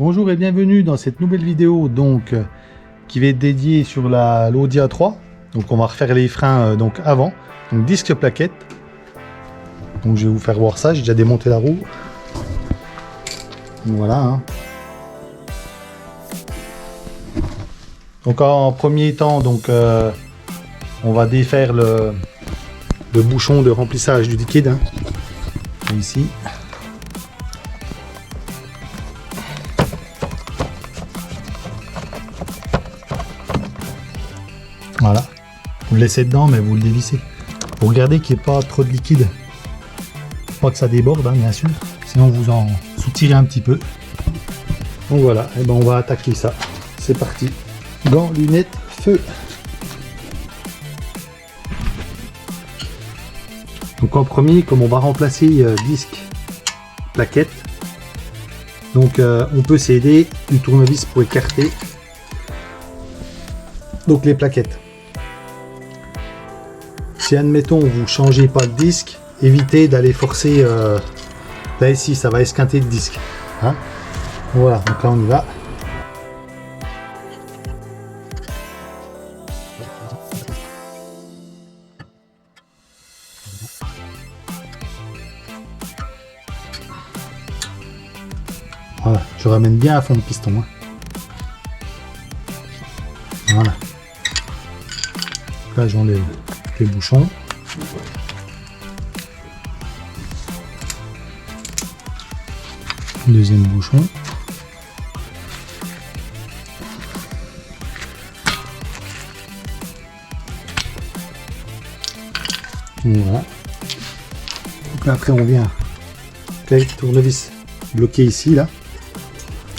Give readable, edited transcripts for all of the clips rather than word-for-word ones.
Bonjour et bienvenue dans cette nouvelle vidéo donc qui va être dédiée sur l'Audi A3. Donc on va refaire les freins donc avant, donc disque plaquette. Donc je vais vous faire voir ça, j'ai déjà démonté la roue. Donc, voilà. Hein. Donc en premier temps donc on va défaire le bouchon de remplissage du liquide. Hein. Ici. Voilà, vous le laissez dedans mais vous le dévissez. Vous regardez qu'il n'y ait pas trop de liquide. Pas que ça déborde hein, bien sûr, sinon vous en soutirez un petit peu. Donc voilà, et ben on va attaquer ça. C'est parti. Gants, lunettes, feu. Donc en premier, comme on va remplacer disque plaquette, donc on peut s'aider du tournevis pour écarter donc les plaquettes. Si admettons vous changez pas le disque, évitez d'aller forcer là ici, ça va esquinter le disque. Hein, voilà, donc là on y va. Voilà, je ramène bien à fond le piston. Hein. Voilà. Là j'enlève les bouchons. Deuxième bouchon. Voilà. Donc là, après on vient avec le tournevis bloqué ici là.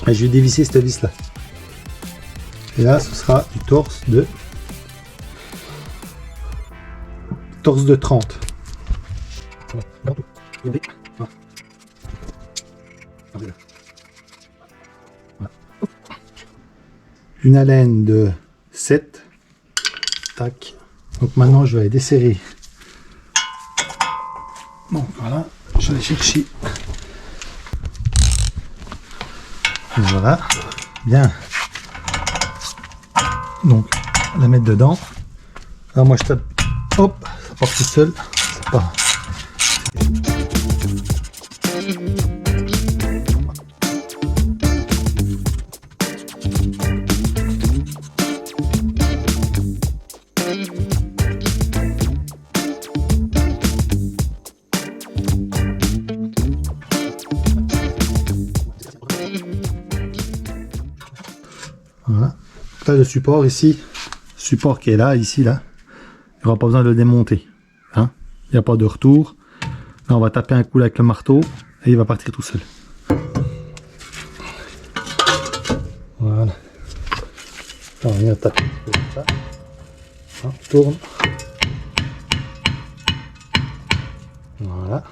Et je vais dévisser cette vis là. Et là ce sera du torse de 30. Une haleine de 7. Tac. Donc maintenant je vais desserrer. Bon voilà, je vais chercher. Voilà, bien. Donc la mettre dedans. Là moi je tape. Hop, ça part tout seul. C'est pas. Voilà. Là le support ici, support qui est là, ici là. Il n'y aura pas besoin de le démonter. Hein, il n'y a pas de retour. Là, on va taper un coup avec le marteau et il va partir tout seul. Voilà. On vient taper comme ça. On tourne. Voilà.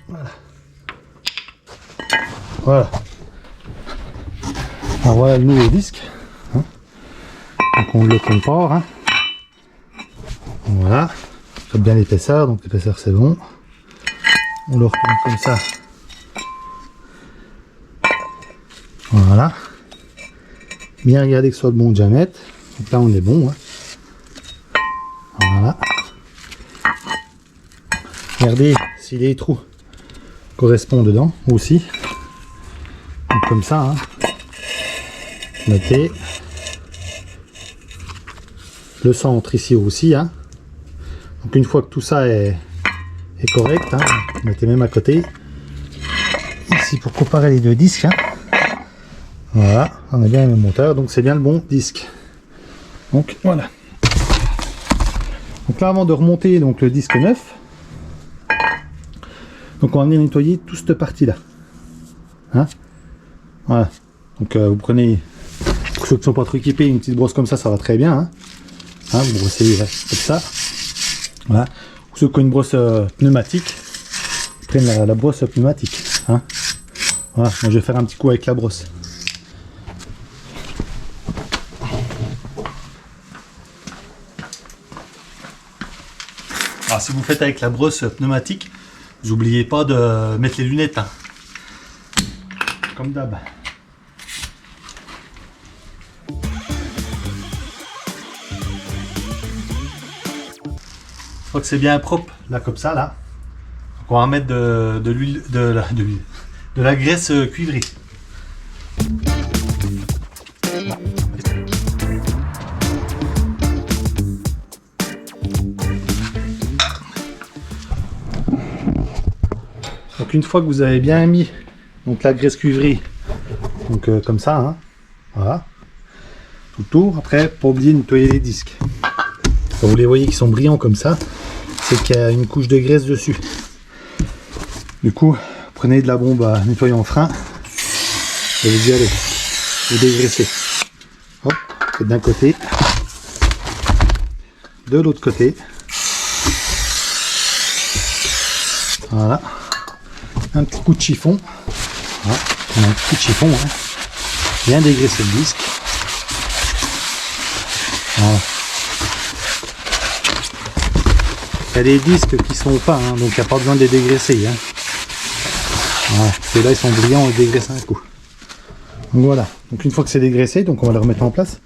Voilà. Voilà. Alors voilà le nouveau disque. Donc on le compare. Hein. Voilà. J'ai bien l'épaisseur, donc l'épaisseur c'est bon. On le retourne comme ça. Voilà. Bien regarder que ce soit le bon diamètre. Donc là on est bon. Hein. Voilà. Regardez si les trous correspondent dedans aussi. Donc comme ça. Hein. Notez. Le centre ici aussi. Hein. Donc une fois que tout ça est correct, hein, mettez même à côté. Ici pour comparer les deux disques. Hein. Voilà, on a bien le moteur, donc c'est bien le bon disque. Donc voilà. Donc là avant de remonter donc le disque neuf, donc on va venir nettoyer toute cette partie là. Hein. Voilà. Donc vous prenez, pour ceux qui ne sont pas trop équipés, une petite brosse comme ça va très bien. Hein. Hein, vous brossez comme ça. Voilà. Pour ceux qui ont une brosse pneumatique, ils prennent la brosse pneumatique. Hein. Voilà. Moi, je vais faire un petit coup avec la brosse. Alors, si vous faites avec la brosse pneumatique, n'oubliez pas de mettre les lunettes. Hein. comme d'hab. Une fois que c'est bien propre, là comme ça, là, donc on va mettre de l'huile, de la graisse cuivrée. Donc une fois que vous avez bien mis donc la graisse cuivrée, donc comme ça, hein, voilà, tout le tour. Après, pas oublier de nettoyer les disques. Quand vous les voyez qui sont brillants comme ça, c'est qu'il y a une couche de graisse dessus. Du coup, prenez de la bombe à nettoyer en frein et vous y allez, vous dégraissez. Hop, d'un côté, de l'autre côté. Voilà. Un petit coup de chiffon. Voilà. Un petit coup de chiffon. Hein. Bien dégraisser le disque. Voilà. Il y a des disques qui sont pas, hein, donc il n'y a pas besoin de les dégraisser. Hein. Voilà. Ceux-là ils sont brillants, on les dégraisse un coup. Donc voilà. Donc une fois que c'est dégraissé, donc on va les remettre en place.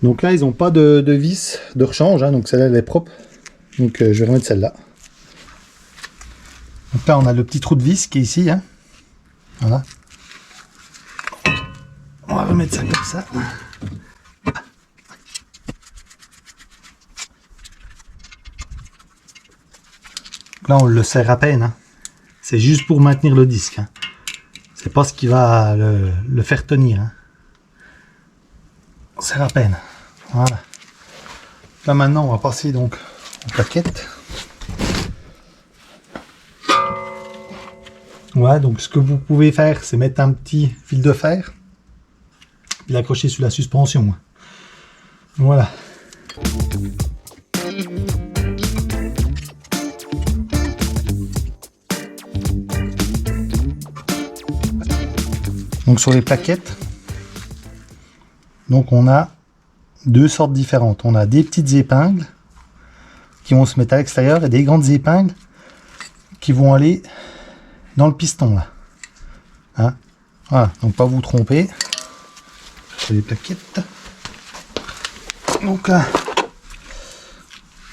Donc là ils n'ont pas de vis de rechange, hein, donc celle-là elle est propre. Donc je vais remettre celle-là. Donc là on a le petit trou de vis qui est ici, hein. Voilà. On va remettre ça comme ça. Donc là on le serre à peine, hein. C'est juste pour maintenir le disque, hein. C'est pas ce qui va le faire tenir, hein. On serre à peine. Voilà. Là maintenant on va passer donc aux plaquettes. Ouais, donc ce que vous pouvez faire, c'est mettre un petit fil de fer et l'accrocher sur la suspension. Voilà. Donc sur les plaquettes, donc on a deux sortes différentes. On a des petites épingles qui vont se mettre à l'extérieur et des grandes épingles qui vont aller dans le piston là. Hein, voilà, donc pas vous tromper. Sur les plaquettes. Donc là,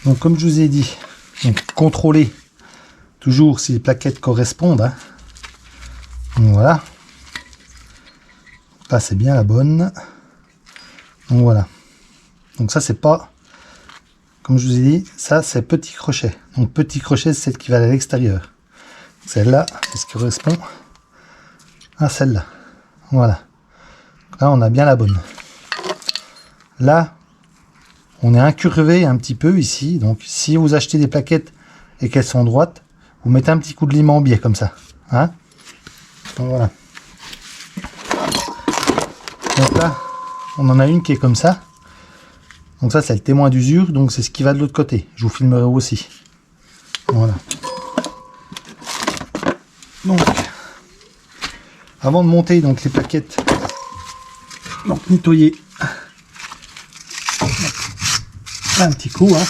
donc comme je vous ai dit, donc contrôlez toujours si les plaquettes correspondent. Hein. Donc voilà. Là c'est bien la bonne. Donc voilà. Donc ça c'est pas, comme je vous ai dit, ça c'est petit crochet. Donc petit crochet c'est celle qui va à l'extérieur. Celle-là, c'est ce qui correspond à celle-là. Voilà. Là, on a bien la bonne. Là, on est incurvé un petit peu ici. Donc, si vous achetez des plaquettes et qu'elles sont droites, vous mettez un petit coup de lime en biais comme ça. Hein? Donc, voilà. Donc là, on en a une qui est comme ça. Donc ça, c'est le témoin d'usure. Donc, c'est ce qui va de l'autre côté. Je vous filmerai aussi. Voilà. Donc, avant de monter donc les plaquettes, donc nettoyer un petit coup, hein.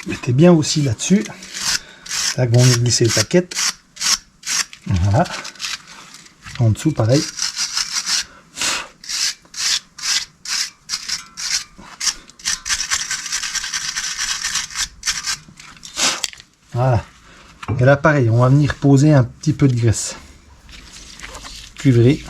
Mettez bien aussi là-dessus. Là, on va glisser les plaquettes. Voilà. En dessous, pareil. Voilà. Et là, pareil, on va venir poser un petit peu de graisse cuivrée.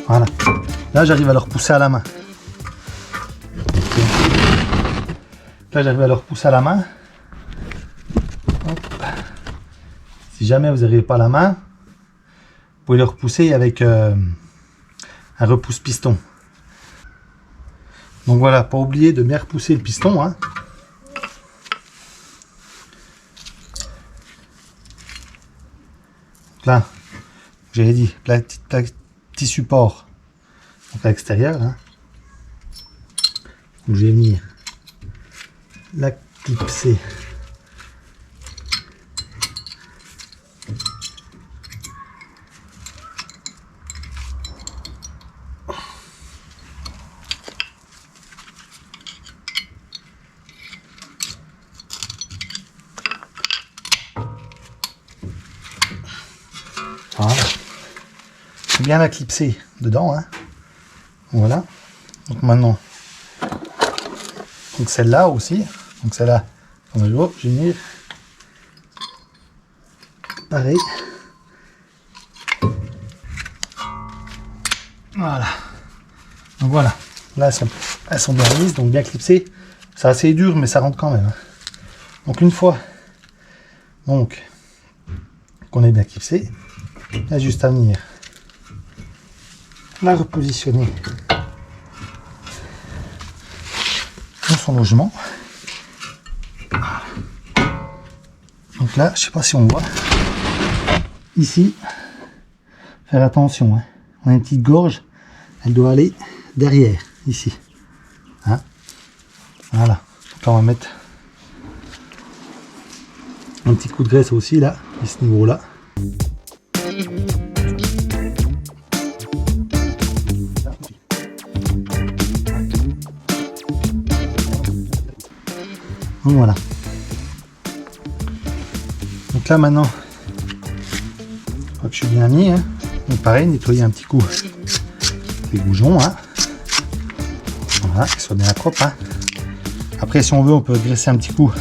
Voilà. Là, j'arrive à le repousser à la main. Là, j'arrive à le repousser à la main. Hop. Si jamais vous n'arrivez pas à la main, vous pouvez le repousser avec un repousse piston. Donc voilà, pas oublier de bien repousser le piston. Hein. Là, j'avais dit, petit support donc à l'extérieur. Hein. Donc je vais venir la clipser bien la clipser dedans, hein. Voilà. Donc maintenant, donc celle-là aussi, donc celle-là, je vais venir, pareil. Voilà. Donc voilà. Là, elles sont bien lisses, donc bien clipsées. C'est assez dur, mais ça rentre quand même. Donc une fois, donc qu'on est bien clipsé, il y a juste à venir la repositionner dans son logement. Voilà. Donc là, je sais pas si on voit. Ici, faire attention, hein. On a une petite gorge, elle doit aller derrière, ici. Hein, voilà. Donc là, on va mettre un petit coup de graisse aussi, là, à ce niveau-là. Donc voilà. Donc là maintenant, je crois que je suis bien mis. Hein. Donc pareil, nettoyer un petit coup les bougons. Hein. Voilà, qu'ils soient bien propres. Hein. Après, si on veut, on peut graisser un petit coup.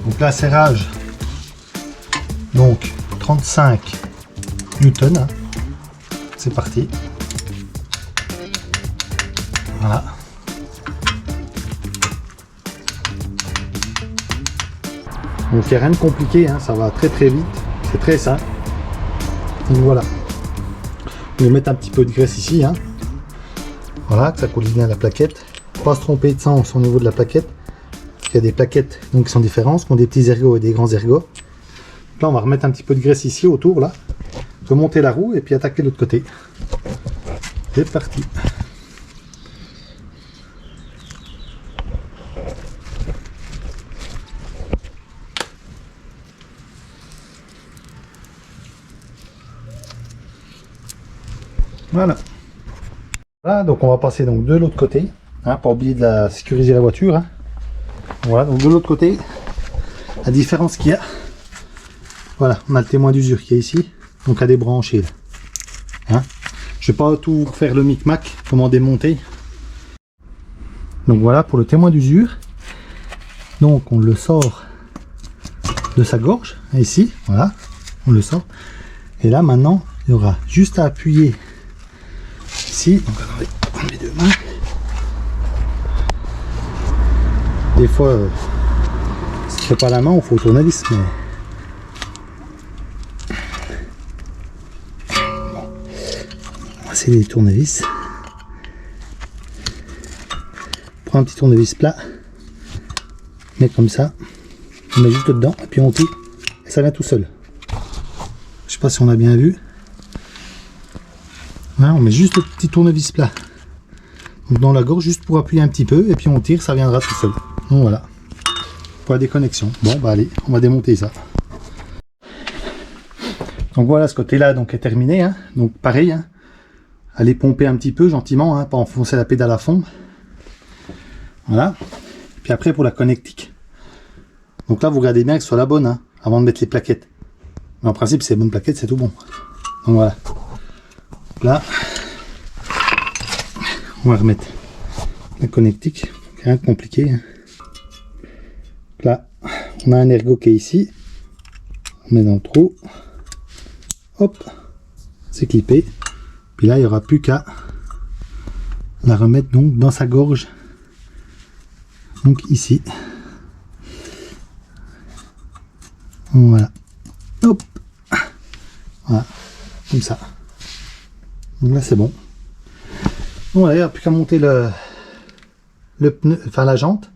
Donc là, serrage. Donc 35 newtons. Hein. C'est parti. Voilà. Donc il n'y a rien de compliqué, hein, ça va très très vite, c'est très simple. Donc voilà. On va mettre un petit peu de graisse ici. Hein. Voilà, que ça coule bien la plaquette. Pas se tromper de sens au niveau de la plaquette. Il y a des plaquettes donc, qui sont différentes, qui ont des petits ergots et des grands ergots. Donc là on va remettre un petit peu de graisse ici autour là. Remonter la roue et puis attaquer de l'autre côté. C'est parti. Voilà. Voilà, donc on va passer donc de l'autre côté, hein, pas oublier de la sécuriser la voiture. Hein. Voilà, donc de l'autre côté, la différence qu'il y a. Voilà, on a le témoin d'usure qui est ici, donc à débrancher. Là. Hein. Je vais pas tout faire le micmac, comment démonter. Donc voilà pour le témoin d'usure. Donc on le sort de sa gorge, ici, voilà, on le sort. Et là maintenant, il y aura juste à appuyer ici. Donc attendez, on met mes deux mains. Des fois, si tu fais pas la main, il faut le tournevis, mais bon. On va essayer les tournevis. Prends un petit tournevis plat, met comme ça, on met juste dedans et puis on tire et ça vient tout seul. Je sais pas si on a bien vu. Voilà, on met juste le petit tournevis plat donc dans la gorge juste pour appuyer un petit peu et puis on tire, ça viendra tout seul. Donc voilà, pour la déconnexion. Bon bah allez, on va démonter ça. Donc voilà, ce côté là donc est terminé. Hein. Donc pareil, hein. Allez pomper un petit peu gentiment, hein, pas enfoncer la pédale à fond. Voilà. Puis après pour la connectique. Donc là vous regardez bien que ce soit la bonne hein, avant de mettre les plaquettes. Mais en principe c'est bonne plaquette, c'est tout bon. Donc voilà. Donc là, on va remettre la connectique, rien de compliqué. Hein. Donc là, on a un ergot qui est ici. On met dans le trou. Hop, c'est clippé. Puis là, il n'y aura plus qu'à la remettre donc dans sa gorge. Donc ici. Voilà. Hop. Voilà. Comme ça. Donc là c'est bon. Bon, il n'y a plus qu'à monter le pneu, enfin la jante.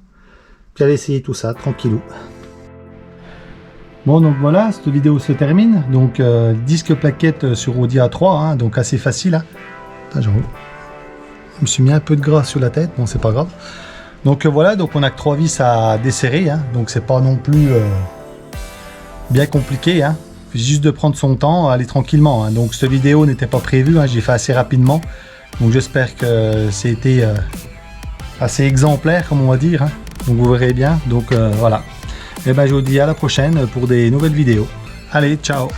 Puis aller essayer tout ça tranquillou. Bon donc voilà, cette vidéo se termine. Donc disque plaquette sur Audi A3, hein, donc assez facile. Hein. Attends, je me suis mis un peu de gras sur la tête, bon c'est pas grave. Donc voilà, donc on a que 3 vis à desserrer, hein, donc c'est pas non plus bien compliqué. Hein. Juste de prendre son temps, aller tranquillement. Hein. Donc cette vidéo n'était pas prévue, hein, j'ai fait assez rapidement. Donc j'espère que c'était assez exemplaire, comme on va dire. Hein. Donc vous verrez bien. Donc voilà. Et ben je vous dis à la prochaine pour des nouvelles vidéos. Allez, ciao!